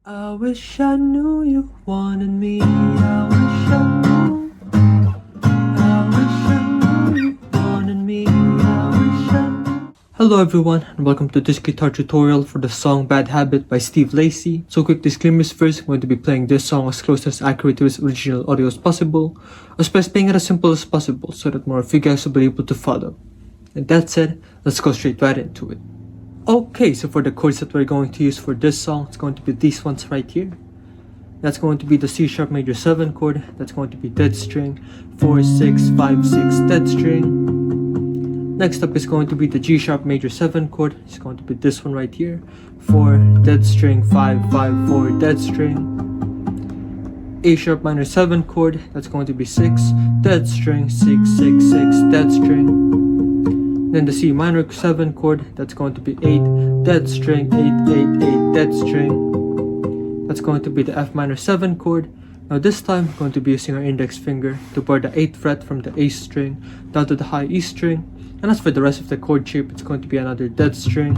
I wish I knew you wanted me. I wish I knew. I wish I knew you wanted me. I wish I knew. Hello everyone and welcome to this guitar tutorial for the song Bad Habit by Steve Lacy. So quick disclaimers first, I'm going to be playing this song as close as accurate to its original audio as possible, as well as playing it as simple as possible so that more of you guys will be able to follow. And that said, let's go straight right into it. Okay, so for the chords that we're going to use for this song, it's going to be these ones right here. That's going to be the C sharp major 7 chord. That's going to be dead string 4, 6, 5, 6 dead string. Next up is going to be the G sharp major 7 chord. It's going to be this one right here. 4 dead string 5, 5, 4 dead string. A sharp minor 7 chord. That's going to be 6 dead string 6, 6, 6 dead string. Then the C minor 7 chord, that's going to be 8 dead string 8, 8, 8 dead string. That's going to be the F minor 7 chord. Now this time we're going to be using our index finger to bar the 8th fret from the A string down to the high E string. And as for the rest of the chord shape, it's going to be another dead string.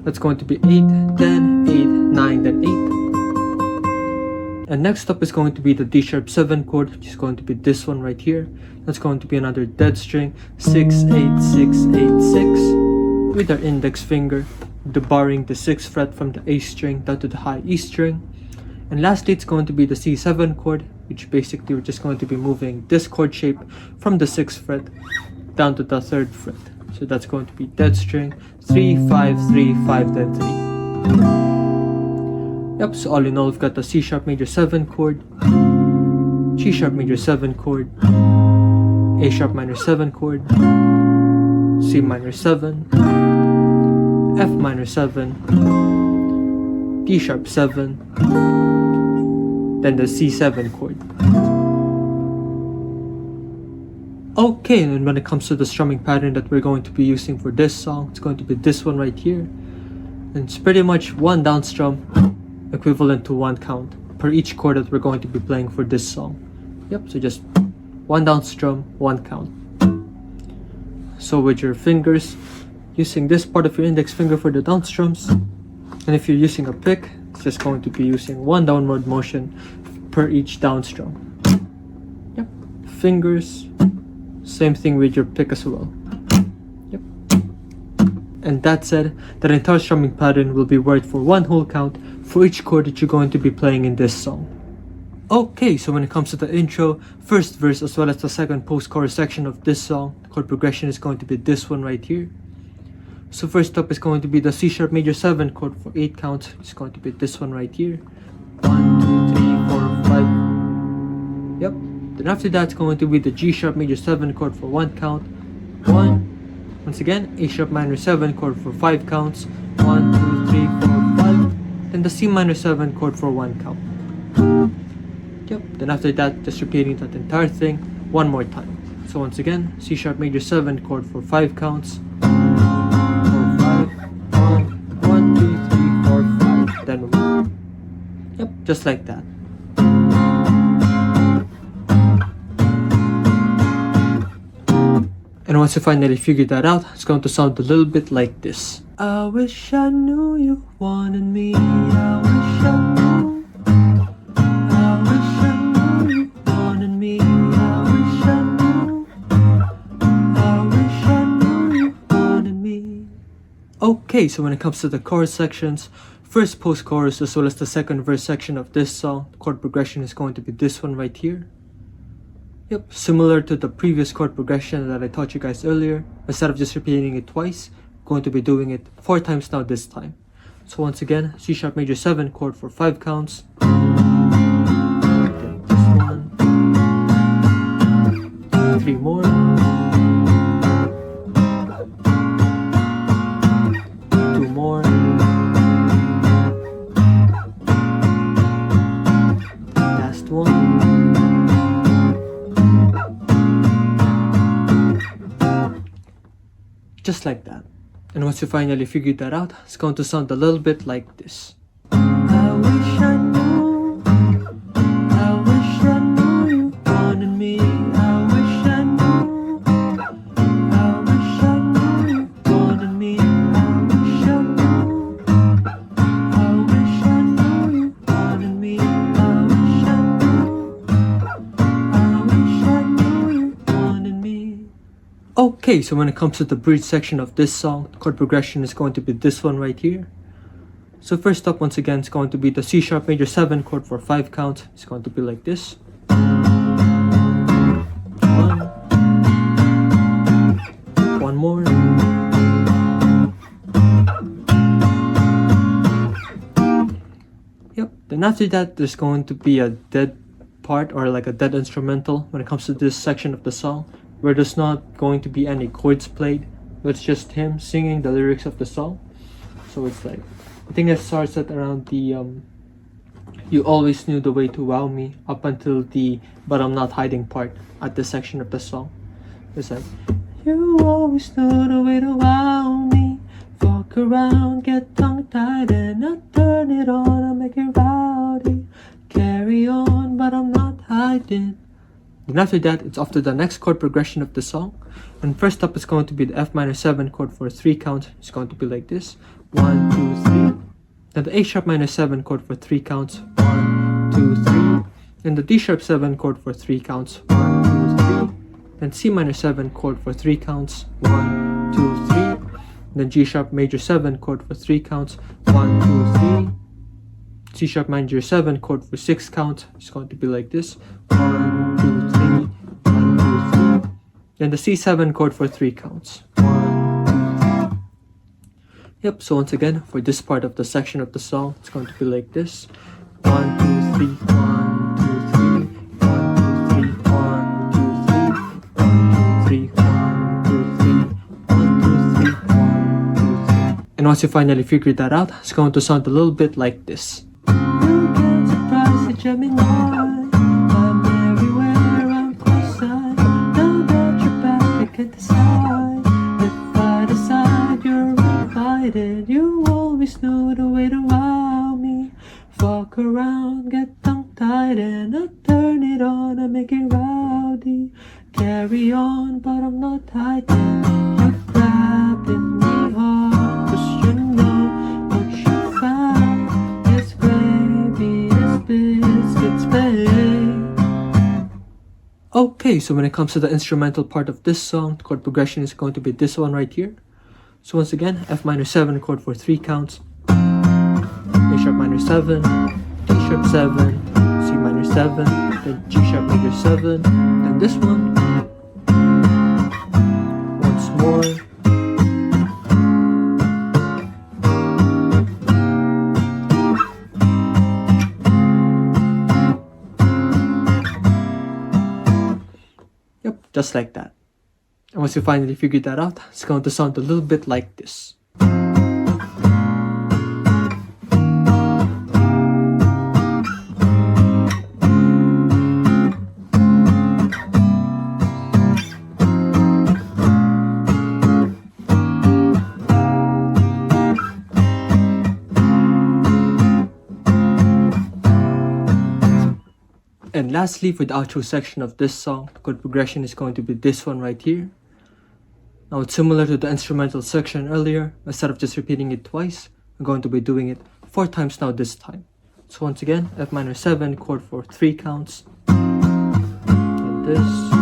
That's going to be 8, then 8, 9, then 8. And next up is going to be the D sharp 7 chord, which is going to be this one right here. That's going to be another dead string 6, 8, 6, 8, 6 with our index finger barring the 6th fret from the A string down to the high E string. And lastly, it's going to be the C7 chord, which basically we're just going to be moving this chord shape from the 6th fret down to the 3rd fret. So that's going to be dead string 3, 5, 3, 5, then 3. Yep, so all in all, we've got the C sharp major 7 chord, G sharp major 7 chord, A sharp minor 7 chord, C minor 7, F minor 7, D sharp 7, then the C7 chord. Okay, and when it comes to the strumming pattern that we're going to be using for this song, it's going to be this one right here. And it's pretty much one down strum equivalent to one count per each chord that we're going to be playing for this song. Yep, so just one down strum, one count. So with your fingers, using this part of your index finger for the down strums, and if you're using a pick, it's just going to be using one downward motion per each down strum. Yep, fingers, same thing with your pick as well. Yep. And that said, that entire strumming pattern will be worked for one whole count for each chord that you're going to be playing in this song. Okay, so when it comes to the intro, first verse as well as the second post-chorus section of this song, the chord progression is going to be this one right here. So first up is going to be the C sharp major 7 chord for 8 counts. It's going to be this one right here. 1, 2, 3, 4, 5. Yep. Then after that, it's going to be the G sharp major 7 chord for 1 count. 1. Once again, A sharp minor 7 chord for 5 counts. 1, 2, 3, 4, 5. Then the C minor 7 chord for 1 count. Yep, then after that, just repeating that entire thing one more time. So once again, C sharp major 7 chord for 5 counts. 4, 5, 1, 1, 2, 3, 4, 5, then 1. Yep, just like that. And once you finally figure that out, it's going to sound a little bit like this. I wish I knew you wanted me. I wish I knew. I wish I knew you wanted me. I wish I knew. I wish I knew you wanted me. Okay, so when it comes to the chorus sections, first post-chorus as well as the second verse section of this song, the chord progression is going to be this one right here. Yep, similar to the previous chord progression that I taught you guys earlier. Instead of just repeating it twice, I'm going to be doing it 4 times now this time. So once again, C sharp major 7 chord for 5 counts. Then this one. 3 more. 2 more. Last one. Just like that. And once you finally figure that out, it's going to sound a little bit like this. I wish I knew. I wish I knew you wanted me. I wish I knew. I wish I knew you wanted me. I wish I knew. I wish I knew you Okay, so when it comes to the bridge section of this song, the chord progression is going to be this one right here. So first up, once again, it's going to be the C sharp major 7 chord for 5 counts. It's going to be like this. 1 more. Yep, then after that there's going to be a dead part, or like a dead instrumental when it comes to this section of the song, where there's not going to be any chords played, but it's just him singing the lyrics of the song. So it's like, I think it starts at around the you always knew the way to wow me, up until the but I'm not hiding part at this section of the song. It's like, you always knew the way to wow me, fuck around, get tongue tied, and I turn it on, I make it rowdy, carry on, but I'm not hiding. Then after that, it's off to the next chord progression of the song. And first up, it's going to be the F minor 7 chord for 3 counts. It's going to be like this. 1, 2, 3. Then the A sharp minor 7 chord for 3 counts. 1, 2, 3. Then the D sharp 7 chord for 3 counts. 1, 2, 3. Then C minor 7 chord for 3 counts. 1, 2, 3. Then G sharp major 7 chord for 3 counts. 1, 2, 3. C sharp major 7 chord for 6 counts. It's going to be like this. 1, 2, 3. 1, 2, 3. Then the C7 chord for 3 counts. 1, 2, 3. Yep, so once again, for this part of the section of the song, it's going to be like this. 1, 2, 3, 1, 2, 3, 1, 2, 3, 1, 2, 3, 1, 2, 3, 1, 2, 3, 1, 2, 3, 1, 2, 3. And once you finally figure that out, it's going to sound a little bit like this. You get surprised at Gemini. I'm everywhere, I'm close-side. Now that you're back, I can decide. If I decide you're invited, you always knew the way to wow me. Fuck around, get tongue-tied, and I turn it on, I make it rowdy. Carry on, but I'm not hiding. You're grabbing me hard, 'cause you know what you found. It's gravy, it's biscuits, babe. Okay, so when it comes to the instrumental part of this song, the chord progression is going to be this one right here. So once again, F minor 7 chord for 3 counts. A sharp minor 7, D sharp 7, C minor 7, then G sharp major 7, then this one. Once more. Yep, just like that. And once you finally figure that out, it's going to sound a little bit like this. And lastly, for the outro section of this song, the chord progression is going to be this one right here. Now it's similar to the instrumental section earlier. Instead of just repeating it twice, I'm going to be doing it 4 times now this time. So once again, F minor 7 chord for 3 counts. And this.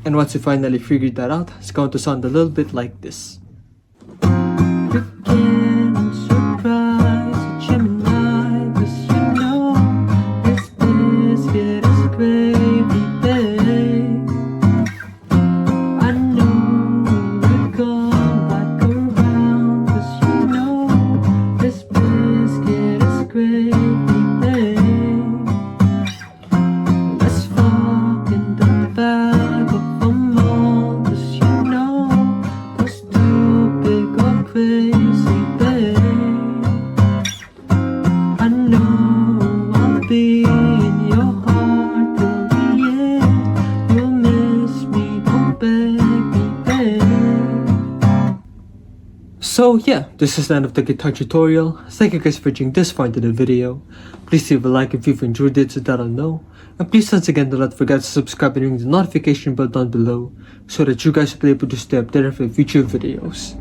And once you finally figured that out, it's going to sound a little bit like this. You can't surprise a Gemini, 'cause you know this biscuit is gravy, babe. I know you'd come back around, 'cause you know this biscuit is gravy, babe. Let's fuck in the bag of them all, 'cause you know those two So yeah, this is the end of the guitar tutorial. Thank you guys for watching this far into the video. Please leave a like if you've enjoyed it so that I'll know. And please once again do not forget to subscribe and ring the notification bell down below so that you guys will be able to stay updated for future videos.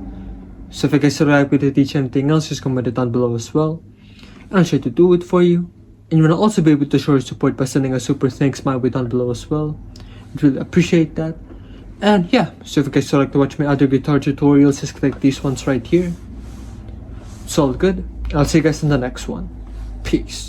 So if you guys would like me to teach anything else, just comment it down below as well. And I'll try to do it for you. And you will also be able to show your support by sending a super thanks my way down below as well. I'd really appreciate that. And yeah, so if you guys would like to watch my other guitar tutorials, just click these ones right here. It's all good. I'll see you guys in the next one. Peace.